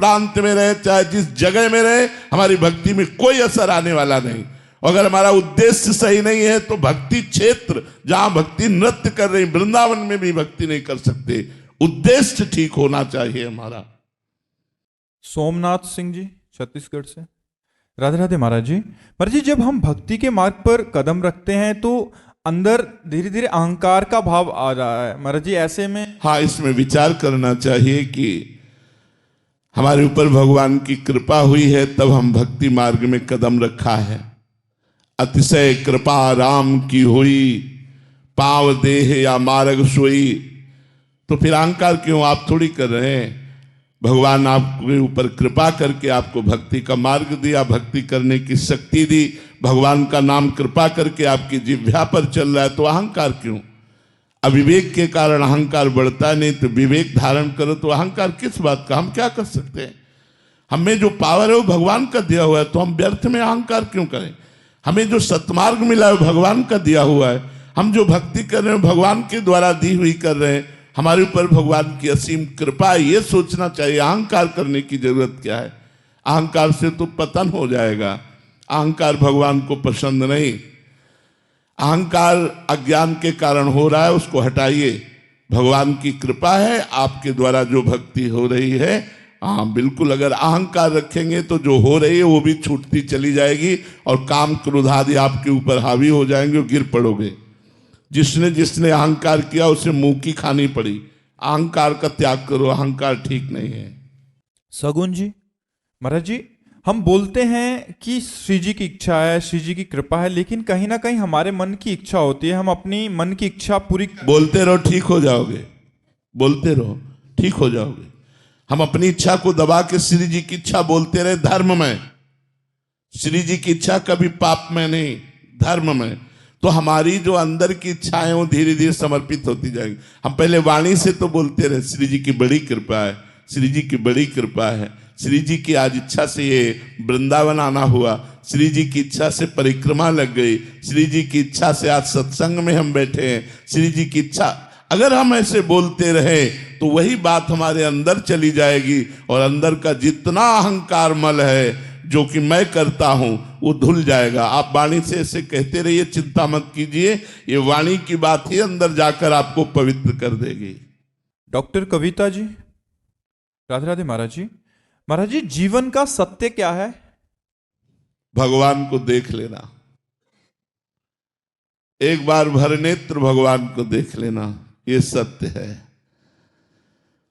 प्रांत में रहे, चाहे जिस जगह में रहे, हमारी भक्ति में कोई असर आने वाला नहीं। अगर हमारा उद्देश्य सही नहीं है तो भक्ति क्षेत्र जहां भक्ति नृत्य कर रही, वृंदावन में भी भक्ति नहीं कर सकते। उद्देश्य ठीक होना चाहिए हमारा। सोमनाथ सिंह जी छत्तीसगढ़ से। राधे राधे महाराज जी। महाराज जी, जब हम भक्ति के मार्ग पर कदम रखते हैं तो अंदर धीरे धीरे अहंकार का भाव आ रहा है महाराज जी, ऐसे में हाँ, इसमें विचार करना चाहिए कि हमारे ऊपर भगवान की कृपा हुई है तब हम भक्ति मार्ग में कदम रखा है। अतिशय कृपा राम की हुई, पाव देह या मार्ग सोई, तो फिर अहंकार क्यों? आप थोड़ी कर रहे हैं। भगवान आपके ऊपर कृपा करके आपको भक्ति का मार्ग दिया, भक्ति करने की शक्ति दी, भगवान का नाम कृपा करके आपकी जिह्वा पर चल रहा है, तो अहंकार क्यों? अविवेक के कारण अहंकार बढ़ता नहीं, तो विवेक धारण करो तो अहंकार किस बात का? हम क्या कर सकते हैं? हमें जो पावर है वो भगवान का दिया हुआ है, तो हम व्यर्थ में अहंकार क्यों करें? हमें जो सतमार्ग मिला है भगवान का दिया हुआ है, हम जो भक्ति कर रहे हैं भगवान के द्वारा दी हुई कर रहे हैं, हमारे ऊपर भगवान की असीम कृपा है, ये सोचना चाहिए। अहंकार करने की जरूरत क्या है? अहंकार से तो पतन हो जाएगा। अहंकार भगवान को पसंद नहीं। अहंकार अज्ञान के कारण हो रहा है, उसको हटाइए। भगवान की कृपा है, आपके द्वारा जो भक्ति हो रही है, हाँ बिल्कुल, अगर अहंकार रखेंगे तो जो हो रही है वो भी छूटती चली जाएगी और काम क्रोध आदि आपके ऊपर हावी हो जाएंगे और गिर पड़ोगे। जिसने जिसने अहंकार किया उसे मुंह की खानी पड़ी। अहंकार का त्याग करो, अहंकार ठीक नहीं है। सगुन जी। महाराज जी, हम बोलते हैं कि श्री जी की इच्छा है, श्री जी की कृपा है, लेकिन कहीं ना कहीं हमारे मन की इच्छा होती है, हम अपनी मन की इच्छा पूरी बोलते रहो ठीक हो जाओगे, बोलते रहो ठीक हो जाओगे। हम अपनी इच्छा को दबा के श्री जी की इच्छा बोलते रहे धर्म में। श्री जी की इच्छा कभी पाप में नहीं, धर्म में। तो हमारी जो अंदर की इच्छाएं वो धीरे धीरे समर्पित होती जाएंगी। हम पहले वाणी से तो बोलते रहे श्री जी की बड़ी कृपा है, श्री जी की बड़ी कृपा है, श्री जी की आज इच्छा से ये वृंदावन आना हुआ, श्री जी की इच्छा से परिक्रमा लग गई, श्री जी की इच्छा से आज सत्संग में हम बैठे हैं, श्री जी की इच्छा। अगर हम ऐसे बोलते रहे तो वही बात हमारे अंदर चली जाएगी और अंदर का जितना अहंकार मल है जो कि मैं करता हूं वो धुल जाएगा। आप वाणी से ऐसे कहते रहिए, चिंता मत कीजिए, ये वाणी की बात ही अंदर जाकर आपको पवित्र कर देगी। डॉक्टर कविता जी। राधे राधे महाराज जी। महाराज जी, जीवन का सत्य क्या है? भगवान को देख लेना, एक बार भर नेत्र भगवान को देख लेना, ये सत्य है।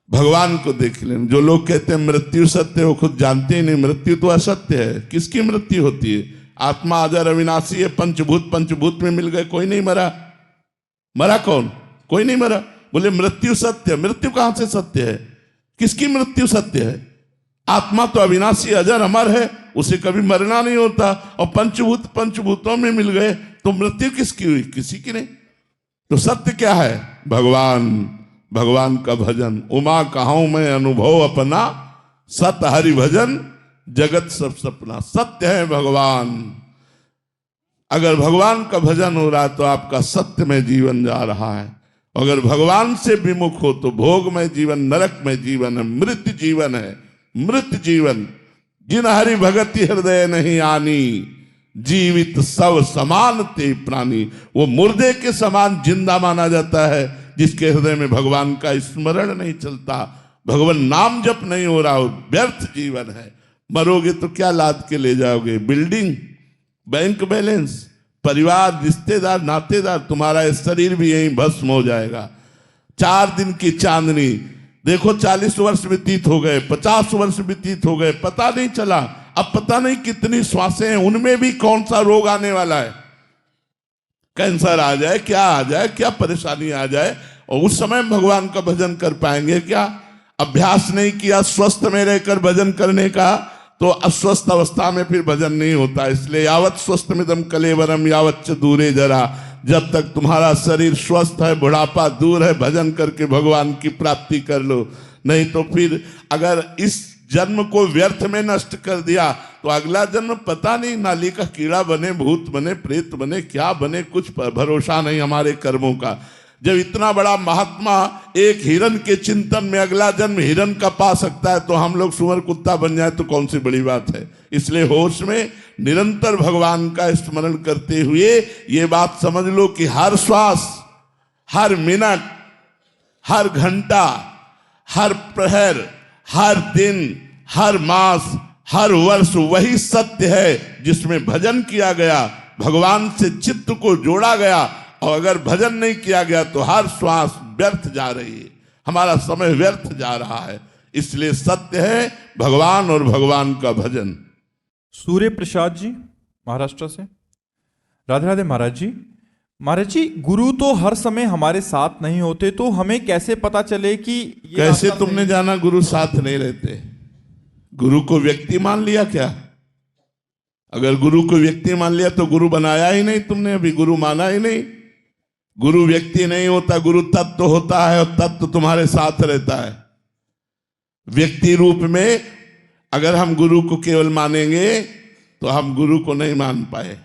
भगवान को देख लेना। जो लोग कहते हैं मृत्यु सत्य है, वो खुद जानते ही नहीं मृत्यु तो असत्य है। किसकी मृत्यु होती है? आत्मा अजर अविनाशी है, पंचभूत में मिल गए, कोई नहीं मरा। मरा कौन? कोई नहीं मरा। बोले मृत्यु सत्य, मृत्यु कहां से सत्य है? किसकी मृत्यु सत्य है? आत्मा तो अविनाशी अजर अमर है, उसे कभी मरना नहीं होता। और पंचभूतों में मिल गए तो मृत्यु किसकी हुई? किसी की नहीं। तो सत्य क्या है? भगवान, भगवान का भजन। उमा कहाऊं मैं अनुभव अपना, सत हरि भजन जगत सब सपना। सत्य है भगवान। अगर भगवान का भजन हो रहा है तो आपका सत्य में जीवन जा रहा है। अगर भगवान से विमुख हो तो भोग में जीवन, नरक में जीवन है, मृत जीवन है, मृत जीवन। जिन हरि भगति हृदय नहीं आनी, जीवित सब समान ते प्राणी। वो मुर्दे के समान जिंदा माना जाता है जिसके हृदय में भगवान का स्मरण नहीं चलता, भगवान नाम जप नहीं हो रहा हो। व्यर्थ जीवन है। मरोगे तो क्या लाद के ले जाओगे? बिल्डिंग, बैंक बैलेंस, परिवार, रिश्तेदार, नातेदार, तुम्हारा शरीर भी यहीं भस्म हो जाएगा। 4 दिन की चांदनी देखो, 40 वर्ष व्यतीत हो गए, 50 वर्ष व्यतीत हो गए, पता नहीं चला। अब पता नहीं कितनी श्वासें हैं, उनमें भी कौन सा रोग आने वाला है। कैंसर आ जाए, क्या आ जाए, क्या परेशानी आ जाए, और उस समय भगवान का भजन कर पाएंगे क्या? अभ्यास नहीं किया स्वस्थ में रहकर भजन करने का, तो अस्वस्थ अवस्था में फिर भजन नहीं होता। इसलिए यावत स्वस्थ मिदम कलेवरम यावत च दूरे जरा। जब तक तुम्हारा शरीर स्वस्थ है, बुढ़ापा दूर है, भजन करके भगवान की प्राप्ति कर लो। नहीं तो फिर अगर इस जन्म को व्यर्थ में नष्ट कर दिया तो अगला जन्म पता नहीं, नाली का कीड़ा बने, भूत बने, प्रेत बने, क्या बने, कुछ भरोसा नहीं हमारे कर्मों का। जब इतना बड़ा महात्मा एक हिरन के चिंतन में अगला जन्म हिरन का पा सकता है, तो हम लोग सुअर कुत्ता बन जाए तो कौन सी बड़ी बात है। इसलिए होश में निरंतर भगवान का स्मरण करते हुए ये बात समझ लो कि हर श्वास, हर मिनट, हर घंटा, हर प्रहर, हर दिन, हर मास, हर वर्ष वही सत्य है जिसमें भजन किया गया, भगवान से चित्त को जोड़ा गया। और अगर भजन नहीं किया गया तो हर श्वास व्यर्थ जा रही है, हमारा समय व्यर्थ जा रहा है। इसलिए सत्य है भगवान और भगवान का भजन। सूर्य प्रसाद जी महाराष्ट्र से, राधे राधे महाराज जी। महाराज जी, गुरु तो हर समय हमारे साथ नहीं होते, तो हमें कैसे पता चले कि ये कैसे रास्ता तुमने जाना गुरु साथ नहीं रहते? गुरु को व्यक्ति मान लिया क्या? अगर गुरु को व्यक्ति मान लिया तो गुरु बनाया ही नहीं तुमने, अभी गुरु माना ही नहीं। गुरु व्यक्ति नहीं होता, गुरु तत्व होता है और तत्व तुम्हारे साथ रहता है। व्यक्ति रूप में अगर हम गुरु को केवल मानेंगे तो हम गुरु को नहीं मान पाए।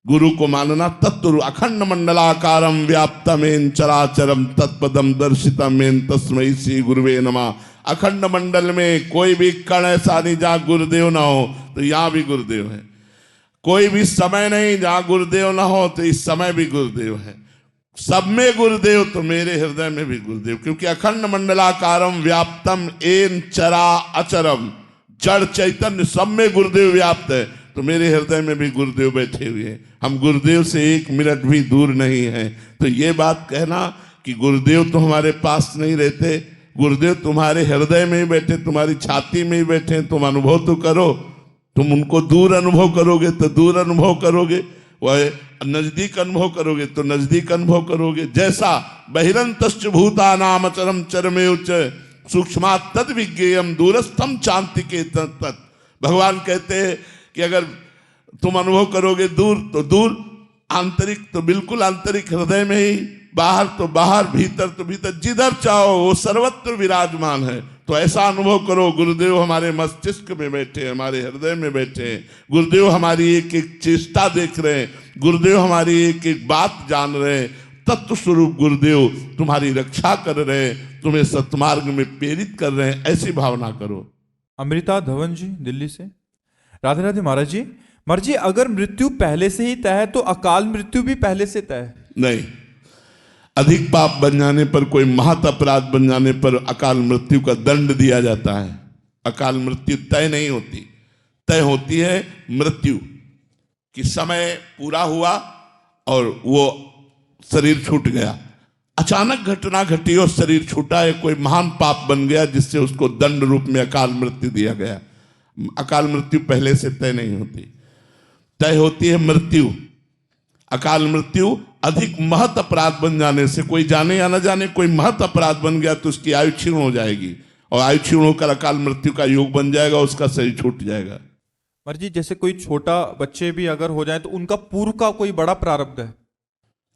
गुरु को मानना तत्व अखंड मंडलाकारम व्याप्तमेन चराचरम तत्पदम दर्शितमेन तस्मै श्री गुरुवे नमः। अखंड मंडल में कोई भी कण ऐसा नहीं जहां गुरुदेव ना हो, तो यहां भी गुरुदेव है। कोई भी समय नहीं जहां गुरुदेव ना हो, तो इस समय भी गुरुदेव है। सब में गुरुदेव, तो मेरे हृदय में भी गुरुदेव, क्योंकि अखंड मंडलाकारम व्याप्तम एन चरा अचरम, जड़ चैतन्य सब में गुरुदेव व्याप्त है, तो मेरे हृदय में भी गुरुदेव बैठे हुए हैं। हम गुरुदेव से एक मिनट भी दूर नहीं है। तो ये बात कहना कि गुरुदेव तो हमारे पास नहीं रहते, गुरुदेव तुम्हारे हृदय में ही बैठे, तुम्हारी छाती में ही बैठे, तुम अनुभव तो करो। तुम उनको दूर अनुभव करोगे तो दूर अनुभव करोगे, वह नजदीक अनुभव करोगे तो नजदीक अनुभव करोगे। जैसा बहिरंतश्च भूतानाम अचरम चरमेव च सूक्ष्मा तद विज्ञेयम दूरस्थम चांति के तत्। भगवान कहते हैं कि अगर तुम अनुभव करोगे दूर तो दूर, आंतरिक तो बिल्कुल आंतरिक हृदय में ही, बाहर तो बाहर, भीतर तो भीतर, जिधर चाहो वो सर्वत्र विराजमान है। तो ऐसा अनुभव करो, गुरुदेव हमारे मस्तिष्क में बैठे हैं, हमारे हृदय में बैठे हैं। गुरुदेव हमारी एक एक चेष्टा देख रहे हैं, गुरुदेव हमारी एक एक बात जान रहे हैं। तत्व स्वरूप गुरुदेव तुम्हारी रक्षा कर रहे हैं, तुम्हें सत्मार्ग में प्रेरित कर रहे हैं, ऐसी भावना करो। अमृता धवन जी दिल्ली से, राधे राधे महाराज जी। महाराज जी, अगर मृत्यु पहले से ही तय है तो अकाल मृत्यु भी पहले से तय है? नहीं, अधिक पाप बन जाने पर, कोई महत अपराध बन जाने पर अकाल मृत्यु का दंड दिया जाता है। अकाल मृत्यु तय नहीं होती, तय होती है मृत्यु कि समय पूरा हुआ और वो शरीर छूट गया, अचानक घटना घटी और शरीर छूटा है, कोई महान पाप बन गया जिससे उसको दंड रूप में अकाल मृत्यु दिया गया। अकाल मृत्यु पहले से तय नहीं होती, तय होती है मृत्यु। अकाल मृत्यु अधिक महत अपराध बन जाने से, कोई जाने या न जाने कोई महत अपराध बन गया तो उसकी आयु क्षीण हो जाएगी, और आयु क्षीण होकर अकाल मृत्यु का योग बन जाएगा, उसका शरीर छूट जाएगा। महाराज जी, जैसे कोई छोटा बच्चे भी अगर हो जाए तो उनका पूर्व का कोई बड़ा प्रारब्ध है?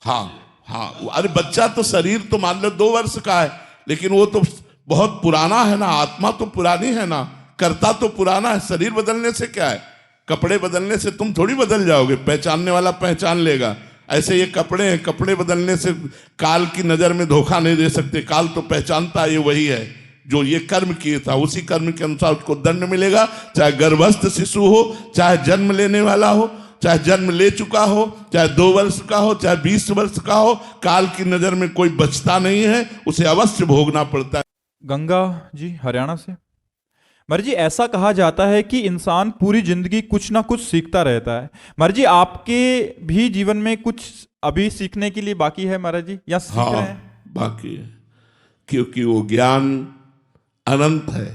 हाँ, अरे बच्चा तो शरीर तो मान लो 2 वर्ष का है, लेकिन वो तो बहुत पुराना है ना, आत्मा तो पुरानी है ना, कर्ता तो पुराना है। शरीर बदलने से क्या है, कपड़े बदलने से तुम थोड़ी बदल जाओगे, पहचानने वाला पहचान लेगा। ऐसे ये कपड़े हैं, कपड़े बदलने से काल की नजर में धोखा नहीं दे सकते, काल तो पहचानता है ये वही है जो ये कर्म किए था, उसी कर्म के अनुसार उसको दंड मिलेगा। चाहे गर्भस्थ शिशु हो, चाहे जन्म लेने वाला हो, चाहे जन्म ले चुका हो, चाहे 2 वर्ष का हो, चाहे 20 वर्ष का हो, काल की नजर में कोई बचता नहीं है, उसे अवश्य भोगना पड़ता है। गंगा जी हरियाणा से, महाराज जी, ऐसा कहा जाता है कि इंसान पूरी जिंदगी कुछ ना कुछ सीखता रहता है। महाराज जी, आपके भी जीवन में कुछ अभी सीखने के लिए बाकी है महाराज जी, या सीख रहे हैं? बाकी है, क्योंकि वो ज्ञान अनंत है,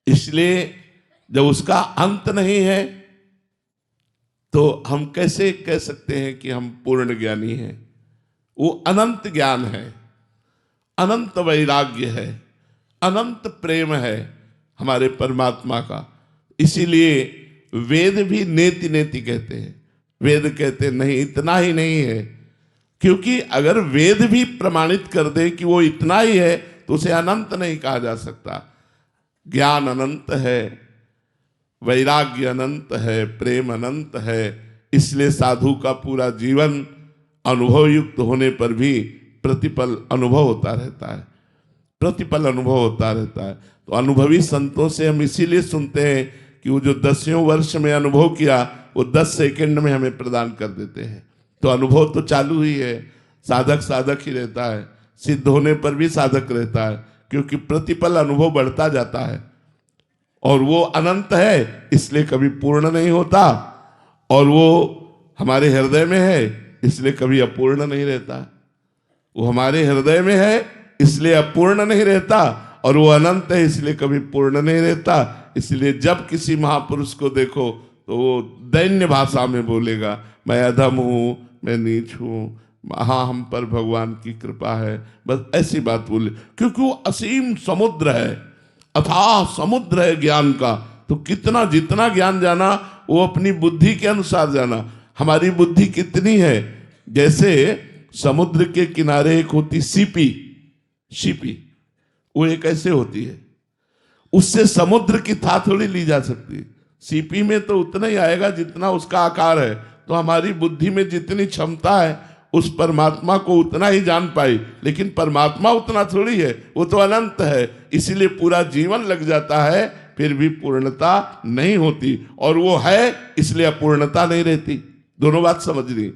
इसलिए जब उसका अंत नहीं है तो हम कैसे कह सकते हैं कि हम पूर्ण ज्ञानी हैं। वो अनंत ज्ञान है, अनंत वैराग्य है, अनंत प्रेम है हमारे परमात्मा का। इसीलिए वेद भी नेति नेति कहते हैं। वेद कहते नहीं इतना ही नहीं है, क्योंकि अगर वेद भी प्रमाणित कर दे कि वो इतना ही है तो उसे अनंत नहीं कहा जा सकता। ज्ञान अनंत है, वैराग्य अनंत है, प्रेम अनंत है। इसलिए साधु का पूरा जीवन अनुभव युक्त होने पर भी प्रतिपल अनुभव होता रहता है, प्रतिपल अनुभव होता रहता है। तो अनुभवी संतों से हम इसीलिए सुनते हैं कि वो जो 10वें वर्ष में अनुभव किया वो 10 सेकंड में हमें प्रदान कर देते हैं। तो अनुभव तो चालू ही है, साधक साधक ही रहता है, सिद्ध होने पर भी साधक रहता है, क्योंकि प्रतिपल अनुभव बढ़ता जाता है और वो अनंत है इसलिए कभी पूर्ण नहीं होता, और वो हमारे हृदय में है इसलिए कभी अपूर्ण नहीं रहता। वो हमारे हृदय में है इसलिए अपूर्ण नहीं रहता, और वो अनंत है इसलिए कभी पूर्ण नहीं रहता। इसलिए जब किसी महापुरुष को देखो तो वो दैन्य भाषा में बोलेगा, मैं अधम हूं, मैं नीच हूं, हाँ हम पर भगवान की कृपा है, बस ऐसी बात बोले, क्योंकि वो असीम समुद्र है, अथाह समुद्र है ज्ञान का। तो कितना जितना ज्ञान जाना वो अपनी बुद्धि के अनुसार जाना। हमारी बुद्धि कितनी है, जैसे समुद्र के किनारे एक होती सीपी, सीपी वो एक ऐसे होती है, उससे समुद्र की था थोड़ी ली जा सकती है। सीपी में तो उतना ही आएगा जितना उसका आकार है। तो हमारी बुद्धि में जितनी क्षमता है उस परमात्मा को उतना ही जान पाई, लेकिन परमात्मा उतना थोड़ी है, वो तो अनंत है। इसीलिए पूरा जीवन लग जाता है फिर भी पूर्णता नहीं होती, और वो है इसलिए अपूर्णता नहीं रहती। दोनों बात समझ ली,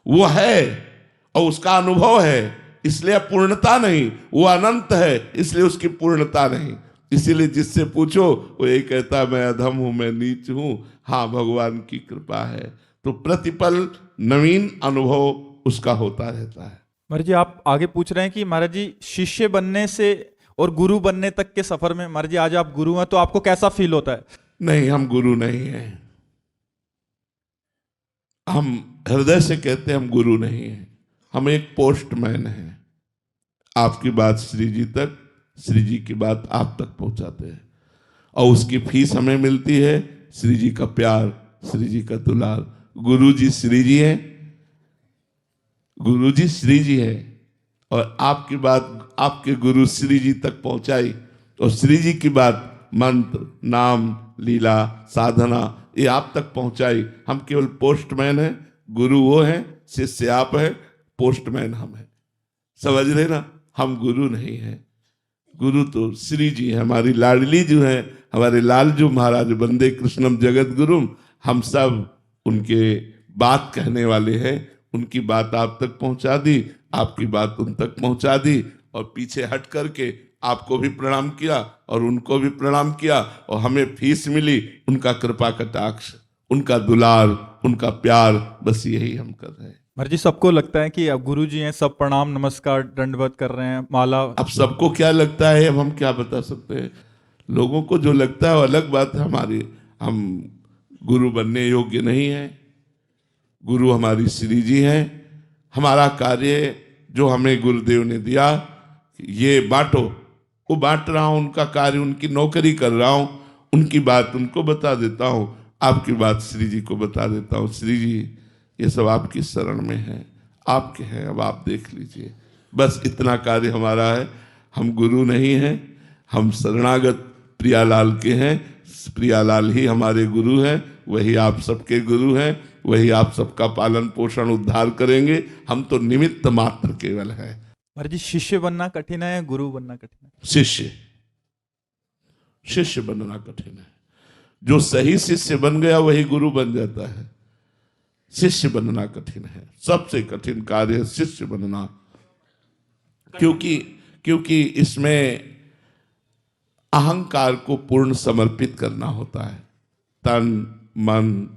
वो है और उसका अनुभव है इसलिए अपूर्णता नहीं, वो अनंत है इसलिए उसकी पूर्णता नहीं। इसीलिए जिससे पूछो वो ये कहता मैं अधम हूं, मैं नीच हूं, हाँ भगवान की कृपा है। तो प्रतिपल नवीन अनुभव उसका होता रहता है। महाराज जी आप आगे पूछ रहे हैं कि महाराज जी शिष्य बनने से और गुरु बनने तक के सफर में, महाराज जी आज आप गुरु हैं तो आपको कैसा फील होता है? नहीं, हम गुरु नहीं हैं, हम हृदय से कहते हैं हम गुरु नहीं हैं, हम एक पोस्टमैन हैं। आपकी बात श्री जी तक, श्री जी की बात आप तक पहुंचाते हैं, और उसकी फीस हमें मिलती है श्री जी का प्यार, श्री जी का दुलार। गुरु जी श्री जी हैं, गुरु जी श्री जी है, और आपकी बात आपके गुरु श्री जी तक पहुंचाई, और श्री जी की बात मंत्र, नाम, लीला, साधना ये आप तक पहुंचाई। हम केवल पोस्टमैन हैं, गुरु वो हैं, शिष्य आप हैं, पोस्टमैन हम हैं। समझ रहे ना, हम गुरु नहीं हैं। गुरु तो श्री जी है, हमारी लाडली जो है, हमारे लाल जो महाराज वंदे कृष्णम जगत गुरुम, हम सब उनके बात कहने वाले हैं। उनकी बात आप तक पहुंचा दी, आपकी बात उन तक पहुंचा दी, और पीछे हट करके आपको भी प्रणाम किया और उनको भी प्रणाम किया, और हमें फीस मिली उनका कृपा कटाक्ष, उनका दुलार, उनका प्यार, बस यही हम कर रहे हैं। महाराज जी सबको लगता है कि अब गुरु जी हैं, सब प्रणाम नमस्कार दंडवत कर रहे हैं, माला। अब सबको क्या लगता है अब हम क्या बता सकते हैं। लोगों को जो लगता है वो अलग बात है। हमारी, हम गुरु बनने योग्य नहीं है। गुरु हमारी श्री जी हैं। हमारा कार्य जो हमें गुरुदेव ने दिया, ये बांटो, वो बांट रहा हूं, उनका कार्य, उनकी नौकरी कर रहा हूं, उनकी बात उनको बता देता हूं, आपकी बात श्री जी को बता देता हूं। श्री जी ये सब आपकी शरण में है, आपके हैं, अब आप देख लीजिए। बस इतना कार्य हमारा है। हम गुरु नहीं हैं, हम शरणागत प्रियालाल के हैं। प्रियालाल ही हमारे गुरु हैं, वही आप सबके गुरु हैं, वही आप सबका पालन पोषण उद्धार करेंगे। हम तो निमित्त मात्र केवल है। महाराज जी शिष्य बनना कठिन है, गुरु बनना कठिन है? शिष्य, शिष्य बनना कठिन है। जो सही शिष्य बन गया वही गुरु बन जाता है। शिष्य बनना कठिन है, सबसे कठिन कार्य है शिष्य बनना, क्योंकि इसमें अहंकार को पूर्ण समर्पित करना होता है। तन मन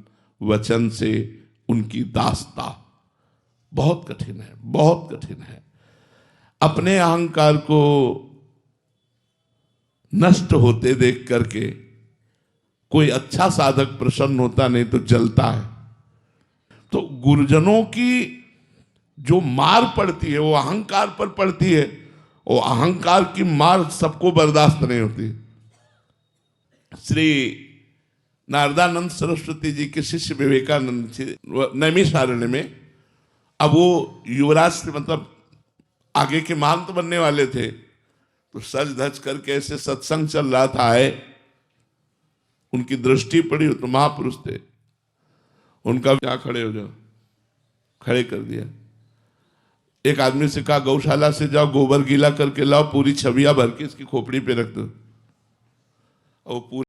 वचन से उनकी दासता बहुत कठिन है, बहुत कठिन है। अपने अहंकार को नष्ट होते देख करके कोई अच्छा साधक प्रसन्न होता नहीं तो जलता है। तो गुरुजनों की जो मार पड़ती है वो अहंकार पर पड़ती है, वो अहंकार की मार सबको बर्दाश्त नहीं होती। श्री नारदानंद सरस्वती जी के शिष्य विवेकानंद जी नैमिषारण्य में, अब वो युवराज से मतलब आगे के महंत बनने वाले थे, तो सज धज करके ऐसे सत्संग चल रहा था, आए, उनकी दृष्टि पड़ी, तो महापुरुष थे, उनका क्या खड़े हो जाओ, खड़े कर दिया। एक आदमी से कहा गौशाला से जाओ गोबर गीला करके लाओ, पूरी छविया भर के इसकी खोपड़ी पे रख दो, और पूरी